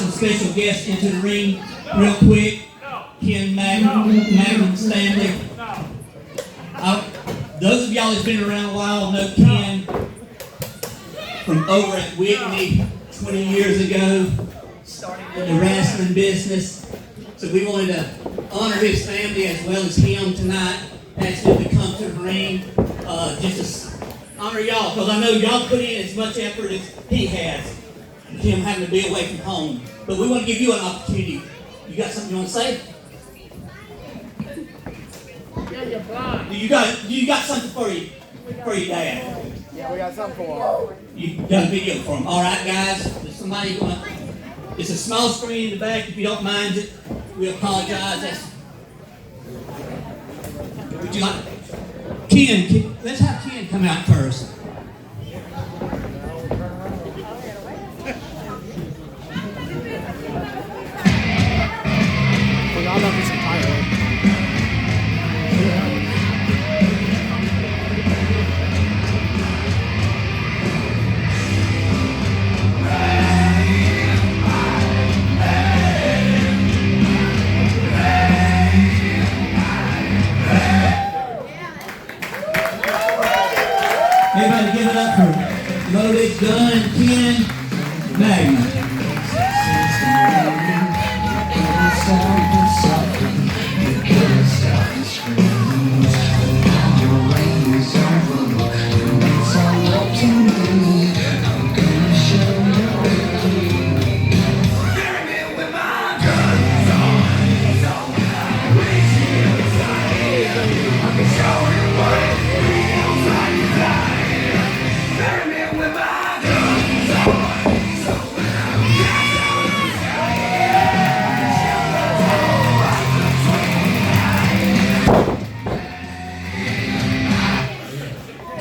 some special guests into the ring real quick. Ken Magnum Stanley. Those of y'all that's been around a while know Ken from over at Whitney 20 years ago, starting in the wrestling business. So we wanted to honor his family as well as him tonight. Asked him to come to the ring just to honor y'all, because I know y'all put in as much effort as he has, him having to be away from home. But we want to give you an opportunity. You got something you want to say? Yeah, you're blind. Do you got something for your dad? Yeah, we got something for him. You got a video for him. All right, guys. There's somebody going. It's a small screen in the back. If you don't mind it, we apologize. Would you like Ken? Let's have Ken come out first. We all love this entirely. Everybody give it up for Loaded Gun Ken Magnum.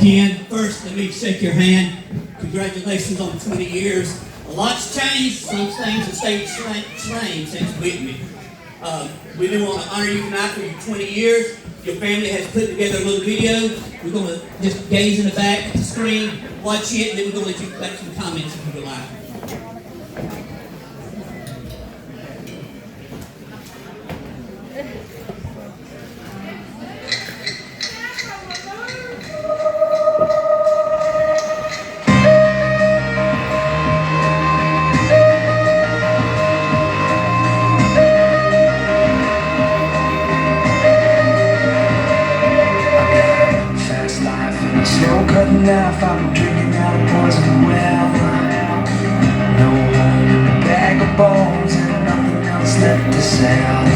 Ken, first let me shake your hand. Congratulations on 20 years. A lot's changed. Some things have stayed same since Whitney. We do want to honor you tonight for your 20 years. Your family has put together a little video. We're going to just gaze in the back at the screen, watch it, and then we're going to let you make some comments if you would like. Slow cutting knife, I'm drinking out of poison well. No home, a bag of bones and nothing else left to sell.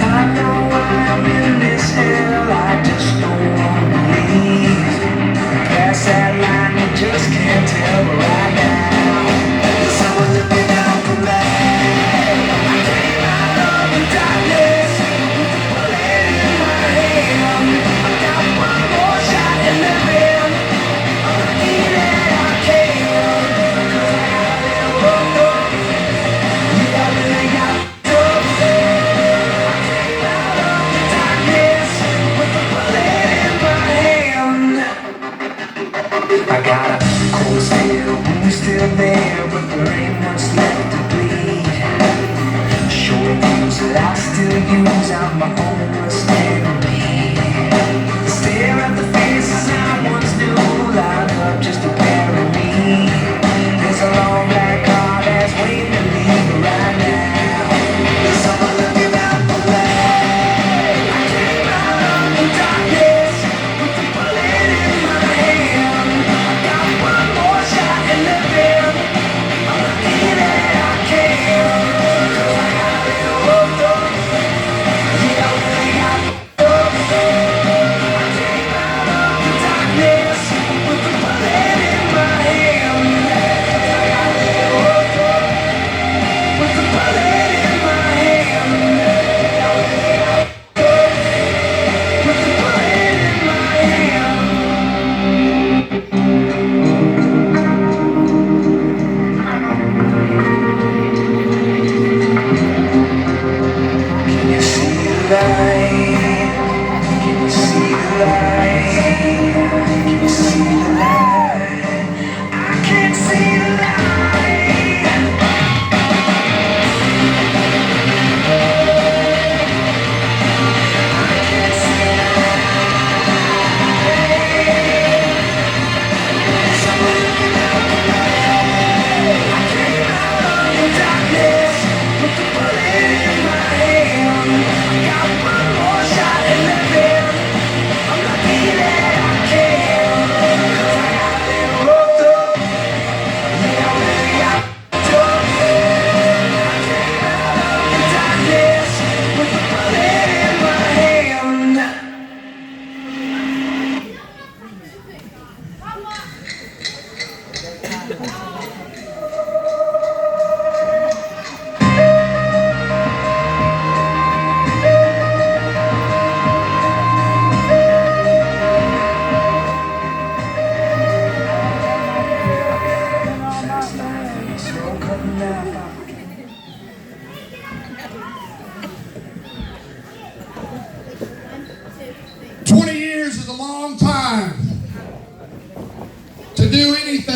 I know why I'm in this hell, I just don't want to leave. Past that line, you just can't tell right now. Someone looking out for me. I came out of the darkness with a bullet in my hand. I got one more shot and then I'm eating it I can. 'Cause I got a little hooked up. Yeah, I really got hooked up. I came out of the darkness with a bullet in my hand. I got a cold steel wound still there, but there ain't much left to bleed. Short fuse that I still use, I'm my own worst enemy. Stare at the faces I once knew, line up just to bury me. There's a long black car that's waiting to leave right now. There's someone looking out for me. I came out of the darkness with the bullet in my hand. I got one more shot and then I'm gonna eat it I can. 'Cause I got a little hooked up. Yeah,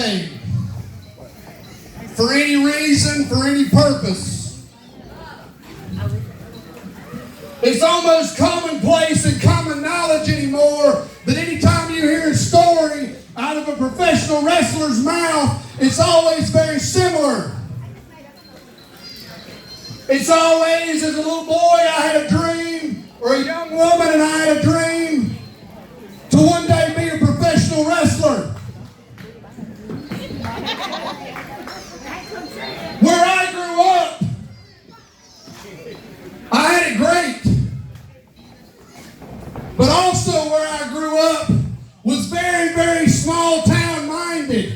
anything, for any reason, for any purpose. It's almost commonplace and common knowledge anymore that anytime you hear a story out of a professional wrestler's mouth, it's always very similar. It's always, as a little boy, I had a dream, or a young woman and I had a dream to one day be a professional wrestler. Where I grew up, I had it great. But also where I grew up was very, very small town minded.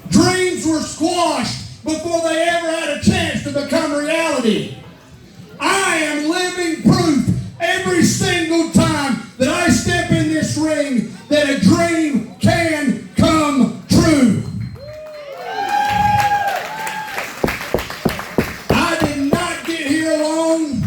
Dreams were squashed before they ever had a chance to become reality. I am living proof every single time that I step in this ring that a dream can come true. I did not get here alone.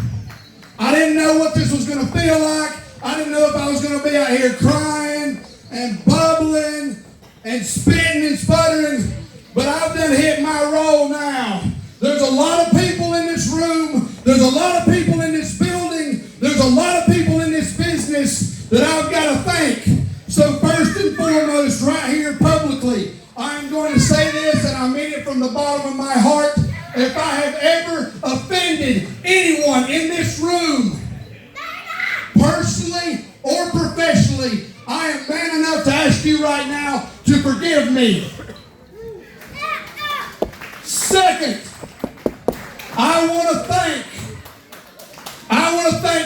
I didn't know what this was going to feel like. I didn't know if I was going to be out here crying and bubbling and spitting and sputtering, but I've done hit my role now. There's a lot of people in this room. There's a lot of people in this building. There's a lot of people in this business that I've got to thank. So first and foremost, right here publicly, I'm going to say this, and I mean it from the bottom of my heart. If I have ever offended anyone in this room, personally or professionally, I am man enough to ask you right now to forgive me. Second, I want to thank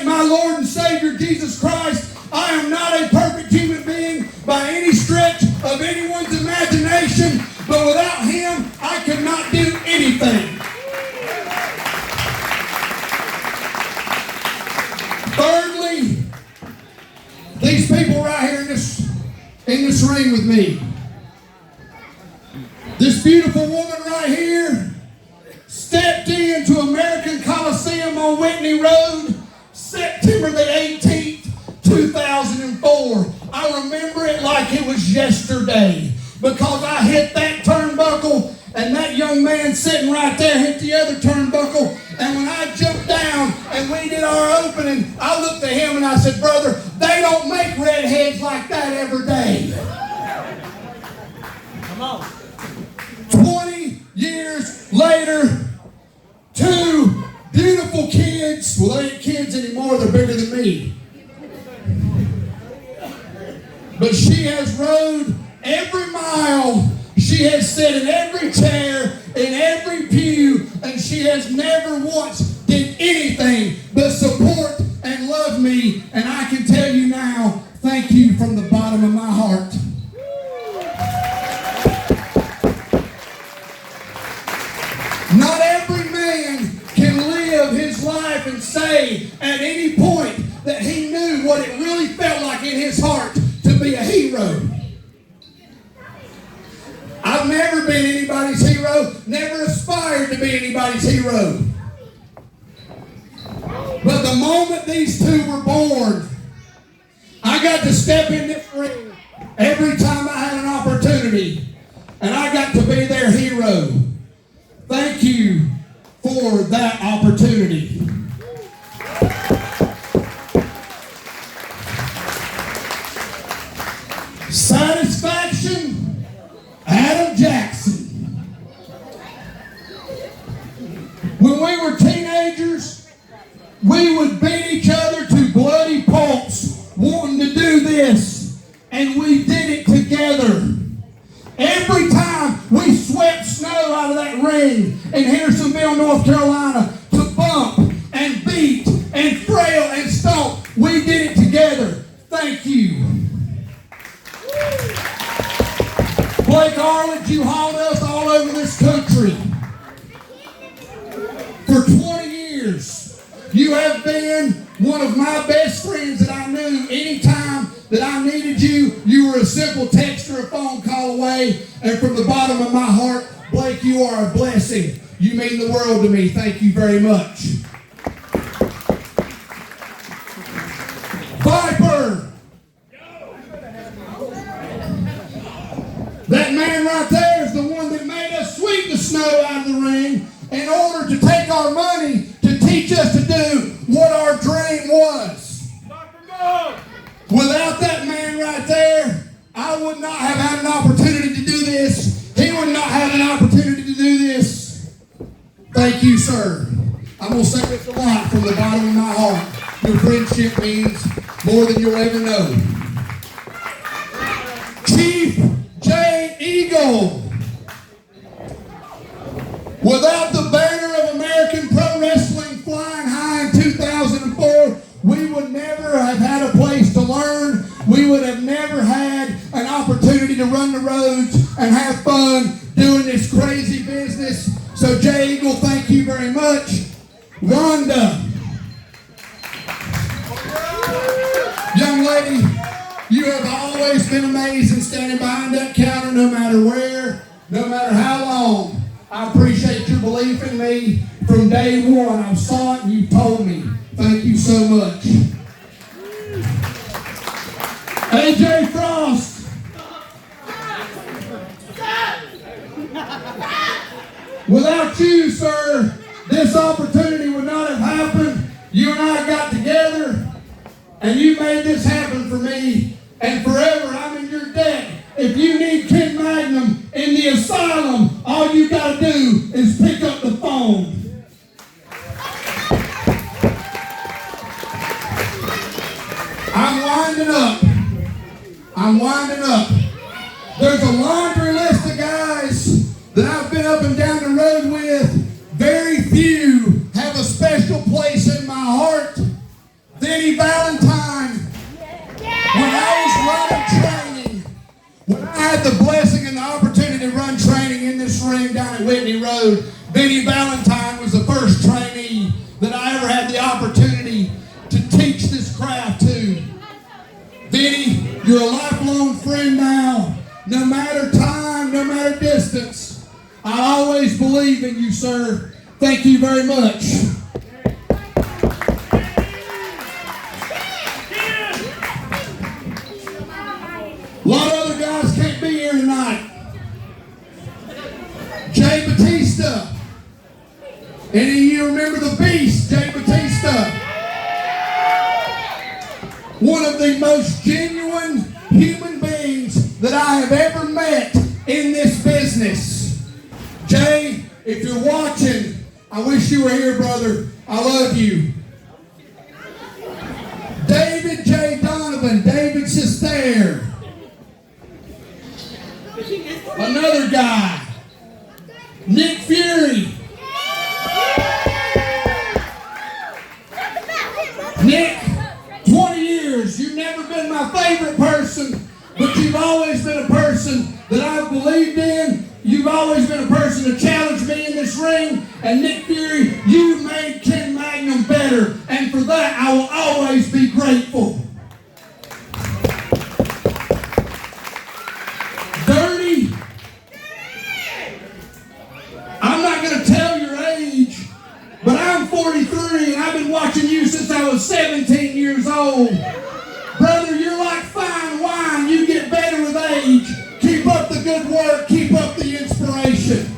my Lord and Savior Jesus Christ. I am not a perfect human being by any stretch of anyone's imagination, but without Him, I could not do anything. Thirdly, these people right here in this ring with me. This beautiful woman right here stepped into American Coliseum on Whitney Road, September the 18th, 2004. I remember it like it was yesterday because I hit that turnbuckle and that young man sitting right there hit the other turnbuckle. And when I jumped down and we did our opening, I looked at him and I said, brother, they don't make redheads like that every day. Come on. 20 years later, two beautiful kids. Well, they ain't kids anymore. They're bigger than me. But she has rode every mile. She has sat in every chair, in every pew, and she has never once did anything but support and love me. And I can tell you now, thank you from the bottom of my heart. Not every man can live his life and say at any point that he knew what it really felt like in his heart to be a hero. I've never been anybody's hero, never aspired to be anybody's hero. But the moment these two were born, I got to step in this ring every time I had an opportunity, and I got to be their hero. Thank you for that opportunity. Satisfaction, Adam Jackson. When we were teenagers, we would beat each other to bloody pulps, wanting to do this, and we did it together. Every time we swept snow out of that ring in Hendersonville, North Carolina, to bump and beat and frail and stomp, we did it together. Thank you. Blake Arledge, you hauled us all over this country. For 20 years, you have been one of my best friends that I knew. Anytime that I needed you, you were a simple text or a phone call away. And from the bottom of my heart, Blake, you are a blessing. You mean the world to me. Thank you very much. Viper. That our money to teach us to do what our dream was. Without that man right there, I would not have had an opportunity to do this. He would not have an opportunity to do this. Thank you, sir. I'm going to say this a lot from the bottom of my heart. Your friendship means more than you'll ever know. Chief J. Eagle. Without the banner of American Pro Wrestling flying high in 2004, we would never have had a place to learn. We would have never had an opportunity to run the roads and have fun doing this crazy business. So Jay Eagle, thank you very much. Wanda. Young lady, you have always been amazing standing behind that counter no matter where, no matter how long. I appreciate your belief in me from day one. I saw it and you told me. Thank you so much. AJ Frost. Without you, sir, this opportunity would not have happened. You and I got together and you made this happen for me. And forever I'm in your debt. If you need Ken Magnum in the asylum, all you got to do is pick up the phone. I'm winding up. There's a laundry list of guys that I've been up and down the road with. Very few have a special place in my heart. Vinny Valentine. When I was running training, when I had the blessing and the opportunity to run training in this ring down at Whitney Road, Vinny Valentine was the first trainee that I ever had the opportunity to teach this craft to. Vinny, you're a lifelong friend now. No matter time, no matter distance, I always believe in you, sir. Thank you very much. A lot of other guys can't be here tonight. Jay Batista. Any of you remember the Beast, Jay Batista? One of the most genuine human beings that I have ever met in this business. Jay, if you're watching, I wish you were here, brother. I love you. David J. Donovan, David Sister. Another guy, Nick Fury. Nick, 20 years, you've never been my favorite person, but you've always been a person that I've believed in. You've always been a person to challenge me in this ring. And Nick Fury, you made Ken Magnum better. And for that, I will always be grateful. Dirty. I'm not going to tell your age, but I'm 43 and I've been watching you since I was 17 years old. Brother, you're like fine wine. You get better with age. Keep up the good work. Keep up the inspiration.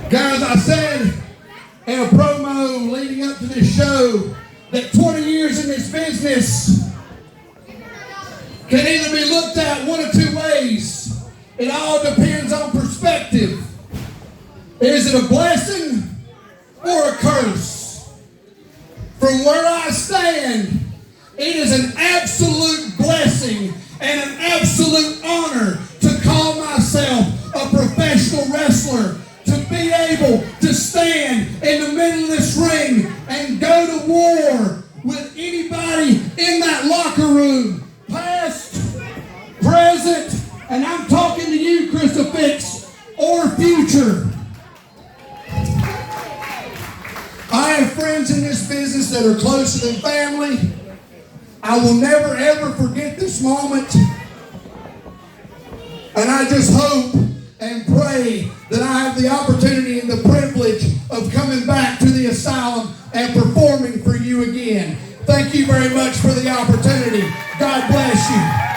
Guys, I said in a promo leading up to this show that 20 years in this business can either be looked at one of two ways. It all depends on perspective. Is it a blessing or a curse? From where I stand, it is an absolute blessing and an absolute honor to call myself a professional wrestler, to be able to stand in the middle of this ring and go to war with anybody in that locker room, past, present, and I'm talking to you, Crucifix, or future. I have friends in this business that are closer than family. I will never ever forget this moment. And I just hope and pray that I have the opportunity and the privilege of coming back to the asylum and performing for you again. Thank you very much for the opportunity. God bless you.